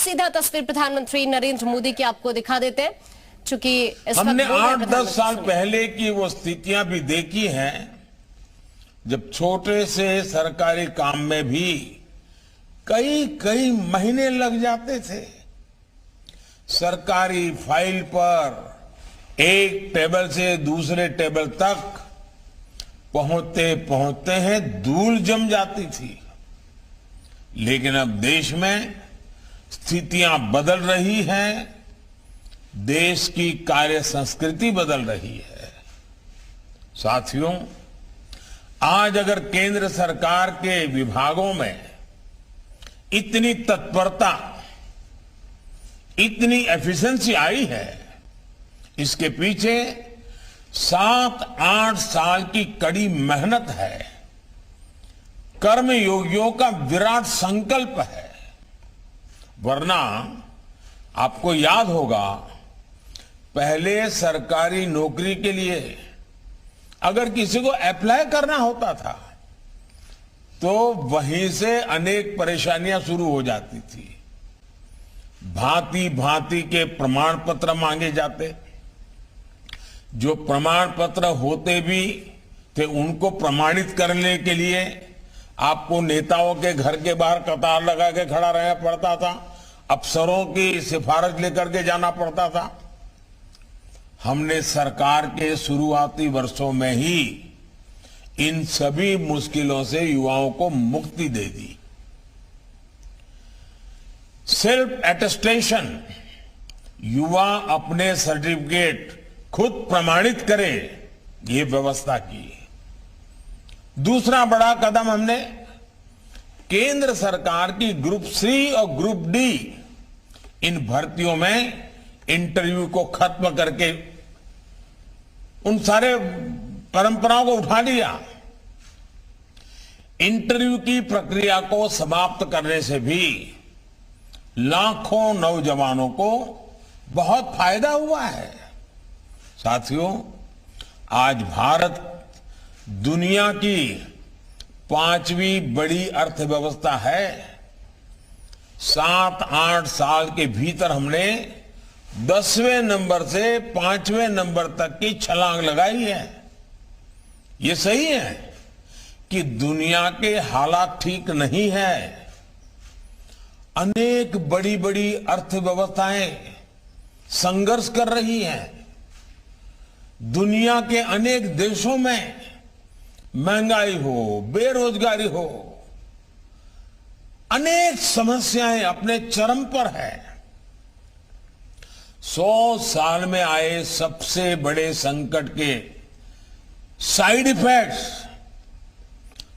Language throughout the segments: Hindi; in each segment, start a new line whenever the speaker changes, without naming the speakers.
सीधा तस्वीर प्रधानमंत्री नरेंद्र मोदी की आपको दिखा देते हैं, चूंकि
हमने 8-10 साल पहले की वो स्थितियां भी देखी हैं जब छोटे से सरकारी काम में भी कई कई महीने लग जाते थे। सरकारी फाइल पर एक टेबल से दूसरे टेबल तक पहुंचते पहुंचते हैं धूल जम जाती थी। लेकिन अब देश में स्थितियां बदल रही हैं, देश की कार्य संस्कृति बदल रही है। साथियों, आज अगर केंद्र सरकार के विभागों में इतनी तत्परता, इतनी एफिशिएंसी आई है, इसके पीछे 7-8 साल की कड़ी मेहनत है, कर्मयोगियों का विराट संकल्प है। वरना आपको याद होगा, पहले सरकारी नौकरी के लिए अगर किसी को अप्लाई करना होता था तो वहीं से अनेक परेशानियां शुरू हो जाती थी। भांति भांति के प्रमाण पत्र मांगे जाते, जो प्रमाण पत्र होते भी थे उनको प्रमाणित करने के लिए आपको नेताओं के घर के बाहर कतार लगा के खड़ा रहना पड़ता था, अफसरों की सिफारिश लेकर के जाना पड़ता था। हमने सरकार के शुरुआती वर्षों में ही इन सभी मुश्किलों से युवाओं को मुक्ति दे दी। सेल्फ एटेस्टेशन, युवा अपने सर्टिफिकेट खुद प्रमाणित करे, ये व्यवस्था की। दूसरा बड़ा कदम हमने केंद्र सरकार की ग्रुप सी और ग्रुप डी इन भर्तियों में इंटरव्यू को खत्म करके उन सारे परंपराओं को उठा लिया। इंटरव्यू की प्रक्रिया को समाप्त करने से भी लाखों नौजवानों को बहुत फायदा हुआ है। साथियों, आज भारत दुनिया की 5वीं बड़ी अर्थव्यवस्था है। 7-8 साल के भीतर हमने 10वें नंबर से 5वें नंबर तक की छलांग लगाई है। ये सही है कि दुनिया के हालात ठीक नहीं है। अनेक बड़ी बड़ी अर्थव्यवस्थाएं संघर्ष कर रही हैं। दुनिया के अनेक देशों में महंगाई हो, बेरोजगारी हो, अनेक समस्याएं अपने चरम पर है। 100 साल में आए सबसे बड़े संकट के साइड इफेक्ट्स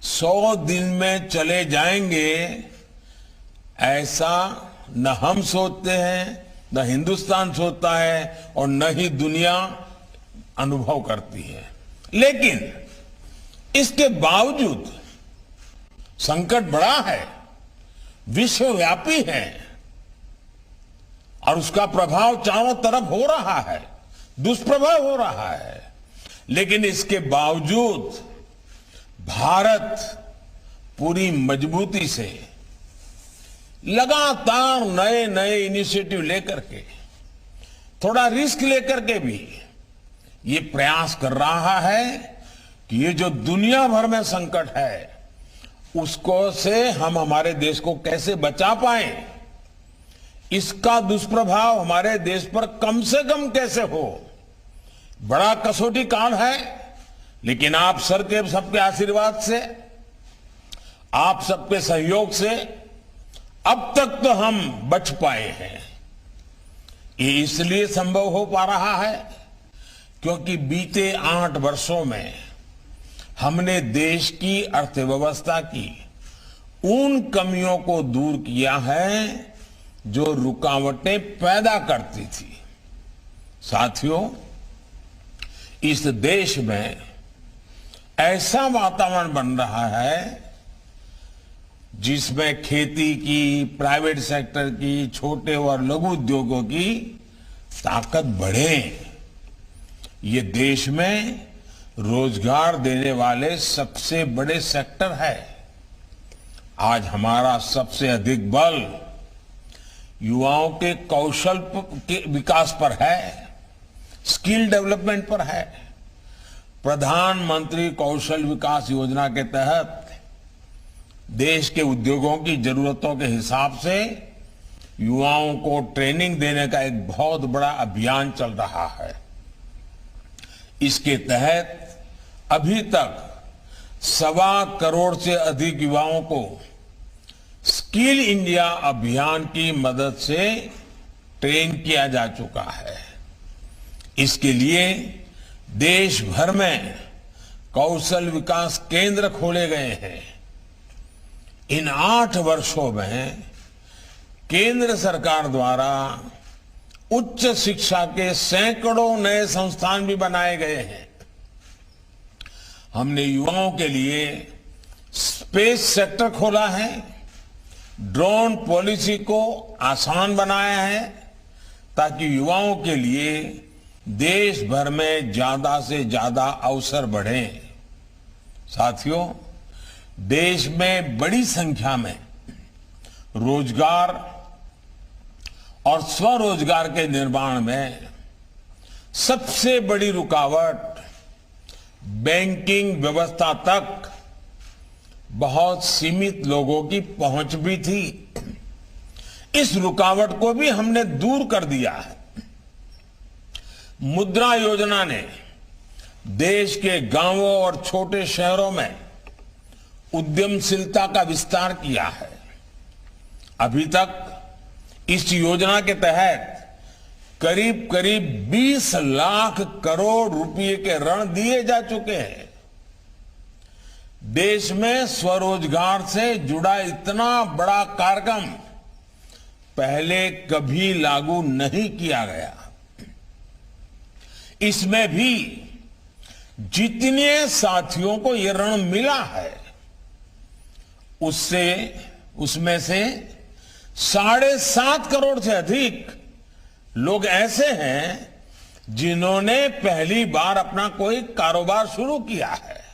100 दिन में चले जाएंगे, ऐसा न हम सोचते हैं, न हिंदुस्तान सोचता है और न ही दुनिया अनुभव करती है। लेकिन इसके बावजूद संकट बड़ा है, विश्वव्यापी है और उसका प्रभाव चारों तरफ हो रहा है, दुष्प्रभाव हो रहा है। लेकिन इसके बावजूद भारत पूरी मजबूती से लगातार नए नए इनिशिएटिव लेकर के, थोड़ा रिस्क लेकर के भी ये प्रयास कर रहा है कि ये जो दुनिया भर में संकट है उसको से हम हमारे देश को कैसे बचा पाए, इसका दुष्प्रभाव हमारे देश पर कम से कम कैसे हो। बड़ा कसौटी काल है, लेकिन आप सबके आशीर्वाद से, आप सबके सहयोग से अब तक तो हम बच पाए हैं। ये इसलिए संभव हो पा रहा है क्योंकि बीते 8 वर्षों में हमने देश की अर्थव्यवस्था की उन कमियों को दूर किया है जो रुकावटें पैदा करती थी। साथियों, इस देश में ऐसा वातावरण बन रहा है जिसमें खेती की, प्राइवेट सेक्टर की, छोटे और लघु उद्योगों की ताकत बढ़े। ये देश में रोजगार देने वाले सबसे बड़े सेक्टर है। आज हमारा सबसे अधिक बल युवाओं के कौशल के विकास पर है, स्किल डेवलपमेंट पर है। प्रधानमंत्री कौशल विकास योजना के तहत देश के उद्योगों की जरूरतों के हिसाब से युवाओं को ट्रेनिंग देने का एक बहुत बड़ा अभियान चल रहा है। इसके तहत अभी तक 1.25 करोड़ से अधिक युवाओं को स्किल इंडिया अभियान की मदद से ट्रेन किया जा चुका है। इसके लिए देश भर में कौशल विकास केंद्र खोले गए हैं। इन 8 वर्षों में केंद्र सरकार द्वारा उच्च शिक्षा के सैकड़ों नए संस्थान भी बनाए गए हैं। हमने युवाओं के लिए स्पेस सेक्टर खोला है, ड्रोन पॉलिसी को आसान बनाया है ताकि युवाओं के लिए देश भर में ज्यादा से ज्यादा अवसर बढ़े। साथियों, देश में बड़ी संख्या में रोजगार और स्वरोजगार के निर्माण में सबसे बड़ी रुकावट बैंकिंग व्यवस्था तक बहुत सीमित लोगों की पहुंच भी थी। इस रुकावट को भी हमने दूर कर दिया है। मुद्रा योजना ने देश के गांवों और छोटे शहरों में उद्यमशीलता का विस्तार किया है। अभी तक इस योजना के तहत करीब करीब 20 लाख करोड़ रुपए के ऋण दिए जा चुके हैं। देश में स्वरोजगार से जुड़ा इतना बड़ा कार्यक्रम पहले कभी लागू नहीं किया गया। इसमें भी जितने साथियों को यह ऋण मिला है उसमें से 7.5 करोड़ से अधिक लोग ऐसे हैं जिन्होंने पहली बार अपना कोई कारोबार शुरू किया है।